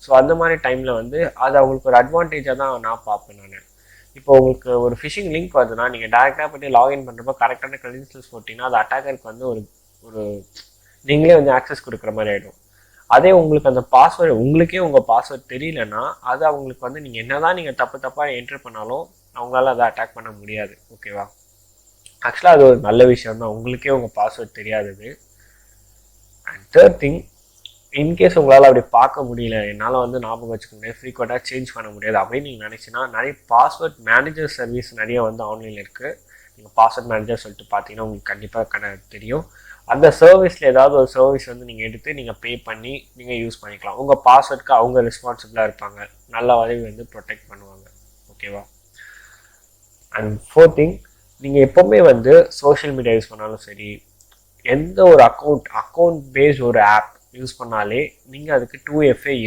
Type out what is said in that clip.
So அந்த மாதிரி டைமில் வந்து அது அவங்களுக்கு ஒரு அட்வான்டேஜாக தான் நான் பார்ப்பேன் நான். இப்போ உங்களுக்கு ஒரு ஃபிஷிங் லிங்க் வருதுன்னா நீங்கள் டேரெக்டாக போய்ட்டு லாகின் பண்ணுறப்போ கரெக்டான க்ரெடென்ஷியல்ஸ் போட்டிங்கன்னா அது அட்டாக்கருக்கு வந்து ஒரு ஒரு நீங்களே வந்து ஆக்சஸ் கொடுக்குற மாதிரி ஆகிடும். அதே உங்களுக்கு அந்த பாஸ்வேர்டு உங்களுக்கே உங்கள் பாஸ்வேர்டு தெரியலன்னா அது அவங்களுக்கு வந்து நீங்கள் என்ன தான் நீங்கள் தப்பாக என்ட்ரு பண்ணாலும் அவங்களால அதை அட்டாக் பண்ண முடியாது. ஓகேவா? ஆக்சுவலாக அது ஒரு நல்ல விஷயம் தான், உங்களுக்கே உங்கள் பாஸ்வேர்டு தெரியாதது. அண்ட் தேர்ட் திங், இன்கேஸ் உங்களால் அப்படி பார்க்க முடியல, என்னால் வந்து ஞாபகம் வச்சுக்க முடியாது, ஃப்ரீக்வெண்ட்டாக சேஞ்ச் பண்ண முடியாது அப்படின்னு நீங்கள் நினச்சின்னா நிறைய பாஸ்வேர்ட் மேனேஜர் சர்வீஸ் நிறைய வந்து ஆன்லைனில் இருக்குது. நீங்கள் பாஸ்வேர்ட் மேனேஜர் சொல்லிட்டு பார்த்தீங்கன்னா உங்களுக்கு கண்டிப்பாக தெரியும். அந்த சர்வீஸில் ஏதாவது ஒரு சர்வீஸ் வந்து நீங்கள் எடுத்து நீங்கள் பே பண்ணி நீங்கள் யூஸ் பண்ணிக்கலாம். உங்கள் பாஸ்வேர்டுக்கு அவங்க ரெஸ்பான்சிபிளாக இருப்பாங்க, நல்ல வகையை வந்து ப்ரொடெக்ட் பண்ணுவாங்க. ஓகேவா? அண்ட் ஃபோர்த் திங், நீங்கள் எப்போவுமே வந்து சோஷியல் மீடியா யூஸ் பண்ணாலும் சரி, எந்த ஒரு அக்கௌண்ட் பேஸ்ட் ஒரு ஆப் யூஸ் பண்ணாலே நீங்கள் அதுக்கு 2FA இருக்கும்.